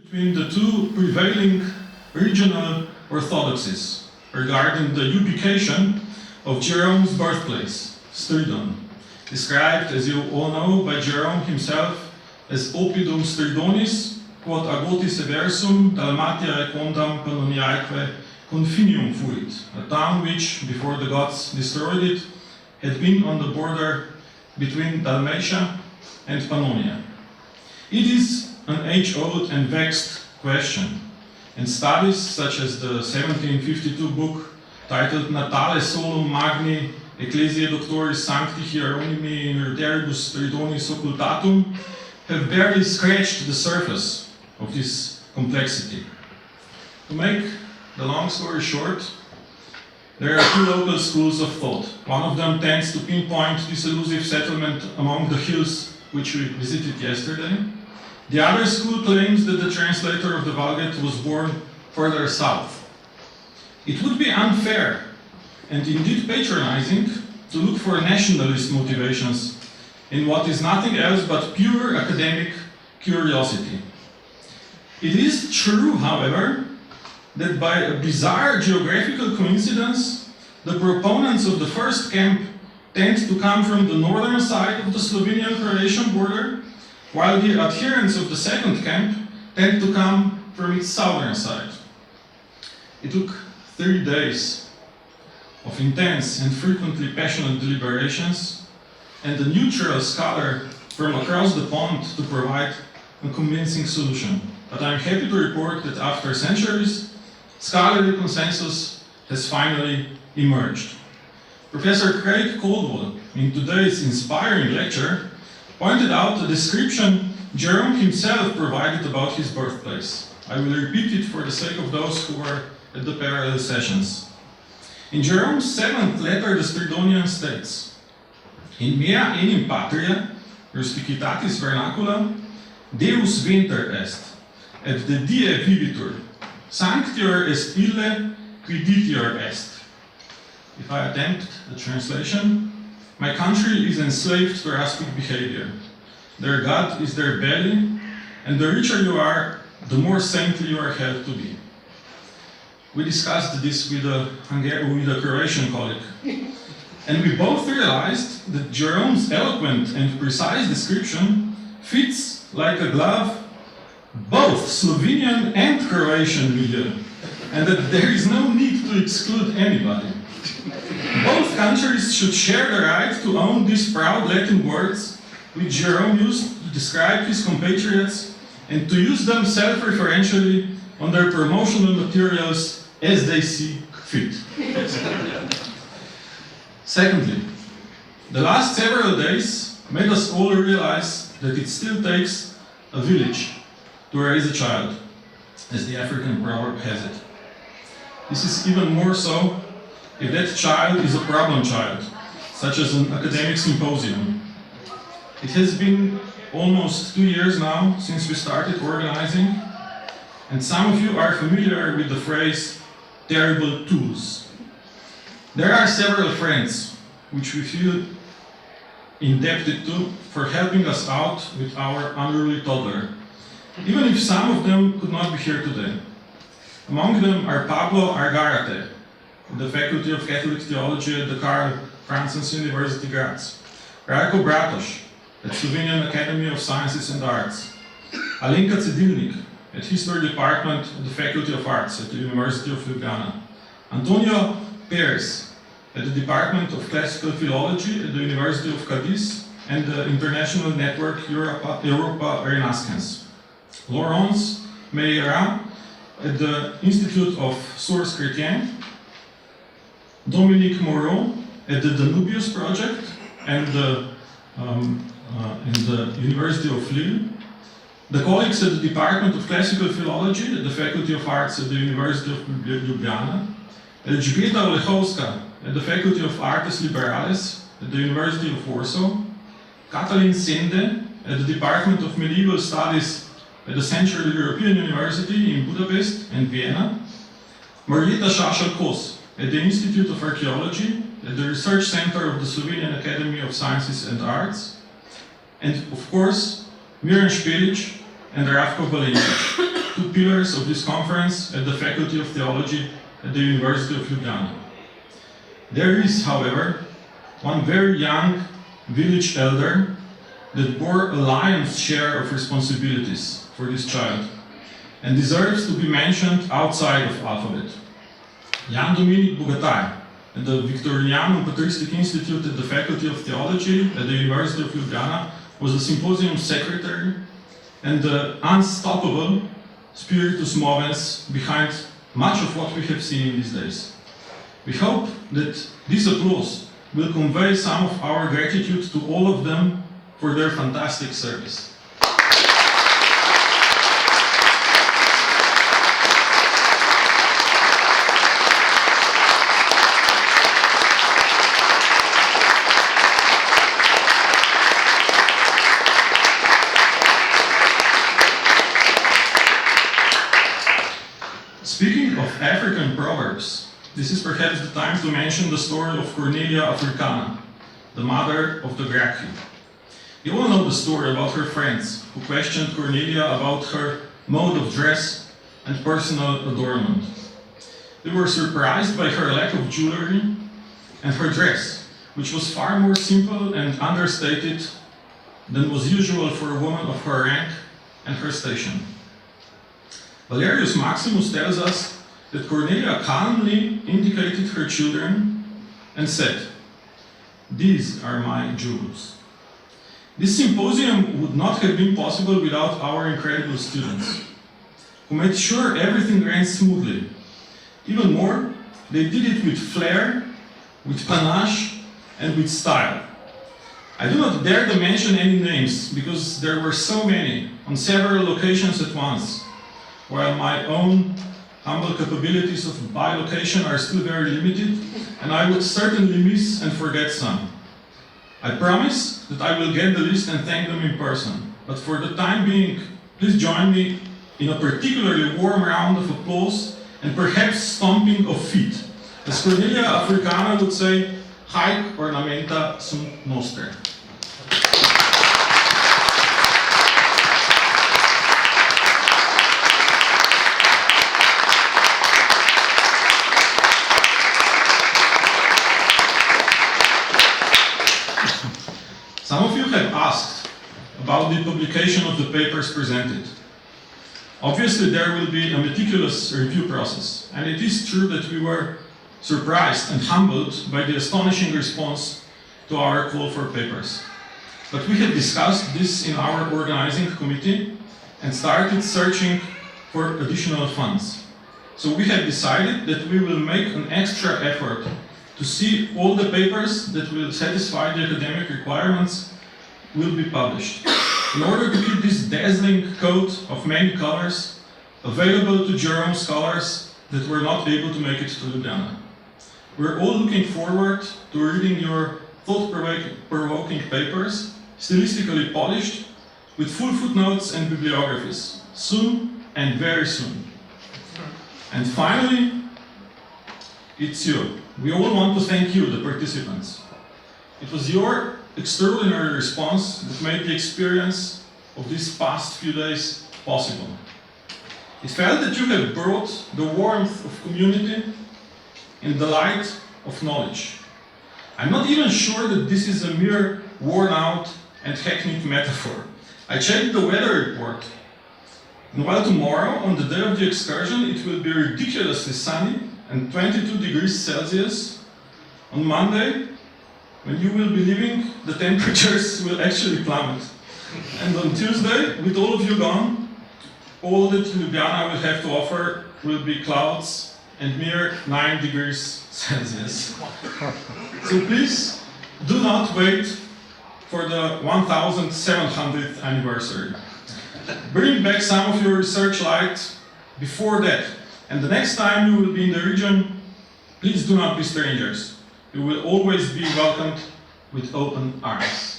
between the two prevailing regional orthodoxies regarding the ubication of Jerome's birthplace, Stridon, described, as you all know, by Jerome himself as Oppidum Stridonis, quod agotis eversum Dalmatiae quondam Pannoniaeque confinium fuit, a town which, before the Goths destroyed it, had been on the border between Dalmatia and Pannonia. It is an age-old and vexed question, and studies such as the 1752 book titled Natale Solum Magni Ecclesiae Doctoris Sancti Hieronymi in Rederibus Stridonis Occultatum have barely scratched the surface of this complexity. To make the long story short, there are two local schools of thought. One of them tends to pinpoint this elusive settlement among the hills which we visited yesterday. The other school claims that the translator of the Vulgate was born further south. It would be unfair and indeed patronizing to look for nationalist motivations in what is nothing else but pure academic curiosity. It is true, however, that by a bizarre geographical coincidence, the proponents of the first camp tend to come from the northern side of the Slovenian-Croatian border, while the adherents of the second camp tend to come from its southern side. It took 3 days of intense and frequently passionate deliberations and a neutral scholar from across the pond to provide a convincing solution. But I'm happy to report that after centuries, scholarly consensus has finally emerged. Professor Craig Caldwell, in today's inspiring lecture, pointed out a description Jerome himself provided about his birthplace. I will repeat it for the sake of those who were at the parallel sessions. In Jerome's 7th letter, the Stridonian states, In mea enim patria, rusticitatis vernacula, Deus vinter est, et de die vivitur, sanctior est ille, quiditior est. If I attempt the translation, my country is enslaved to rustic behavior. Their God is their belly, and the richer you are, the more saintly you are held to be. We discussed this with a Croatian colleague, and we both realized that Jerome's eloquent and precise description fits like a glove both Slovenian and Croatian milieu, and that there is no need to exclude anybody. Both countries should share the right to own these proud Latin words which Jerome used to describe his compatriots and to use them self-referentially on their promotional materials as they see fit. Secondly, the last several days made us all realize that it still takes a village to raise a child, as the African proverb has it. This is even more so if that child is a problem child, such as an academic symposium. It has been almost 2 years now since we started organizing, and some of you are familiar with the phrase terrible tools. There are several friends which we feel indebted to for helping us out with our unruly toddler, even if some of them could not be here today. Among them are Pablo Argarate, the Faculty of Catholic Theology at the Karl Francis University Graz, Rajko Bratoš at Slovenian Academy of Sciences and Arts, Alenka Cedilnik at History Department at the Faculty of Arts at the University of Ljubljana, Antonio Perez at the Department of Classical Philology at the University of Cadiz and the International Network Europa Renascens, Laurence Meira at the Institut of Sources Chrétiennes, Dominique Moreau at the DANUBIUS project and the University of Lille, the colleagues at the Department of Classical Philology at the Faculty of Arts at the University of Ljubljana, Elżbieta Olechowska at the Faculty of Artes Liberales at the University of Warsaw, Katalin Sende at the Department of Medieval Studies at the Central European University in Budapest and Vienna, Marieta Šašal-Kos at the Institute of Archaeology at the Research Center of the Slovenian Academy of Sciences and Arts, and of course, Miran Špelić and Rafko Valentić two pillars of this conference at the Faculty of Theology at the University of Ljubljana. There is, however, one very young village elder that bore a lion's share of responsibilities for this child and deserves to be mentioned outside of alphabet. Jan Dominik Bogataj, at the Victorianum Patristic Institute at the Faculty of Theology at the University of Ljubljana, was the Symposium secretary and the unstoppable spiritus movens behind much of what we have seen in these days. We hope that this applause will convey some of our gratitude to all of them for their fantastic service. Speaking of African proverbs, this is perhaps the time to mention the story of Cornelia Africana, the mother of the Gracchi. You all know the story about her friends who questioned Cornelia about her mode of dress and personal adornment. They were surprised by her lack of jewelry and her dress, which was far more simple and understated than was usual for a woman of her rank and her station. Valerius Maximus tells us that Cornelia calmly indicated her children and said, "These are my jewels." This symposium would not have been possible without our incredible students, who made sure everything ran smoothly. Even more, they did it with flair, with panache, and with style. I do not dare to mention any names, because there were so many, on several locations at once, while my own humble capabilities of bilocation are still very limited, and I would certainly miss and forget some. I promise that I will get the list and thank them in person, but for the time being, please join me in a particularly warm round of applause and perhaps stomping of feet. As Cornelia Africana would say, "Haec ornamenta sunt noster." Some of you have asked about the publication of the papers presented. Obviously, there will be a meticulous review process, and it is true that we were surprised and humbled by the astonishing response to our call for papers. But we had discussed this in our organizing committee and started searching for additional funds. So we have decided that we will make an extra effort to see all the papers that will satisfy the academic requirements will be published, in order to keep this dazzling coat of many colors available to Jerome scholars that were not able to make it to Ljubljana. We're all looking forward to reading your thought-provoking papers, stylistically polished, with full footnotes and bibliographies, soon and very soon. And finally, it's you. We all want to thank you, the participants. It was your extraordinary response that made the experience of these past few days possible. It felt that you have brought the warmth of community in the light of knowledge. I'm not even sure that this is a mere worn-out and hackneyed metaphor. I checked the weather report, and while tomorrow, on the day of the excursion, it will be ridiculously sunny and 22 degrees Celsius, on Monday, when you will be leaving, the temperatures will actually plummet. And on Tuesday, with all of you gone, all that Ljubljana will have to offer will be clouds and mere 9 degrees Celsius. So please, do not wait for the 1700th anniversary. Bring back some of your research light before that. And the next time you will be in the region, please do not be strangers. You will always be welcomed with open arms.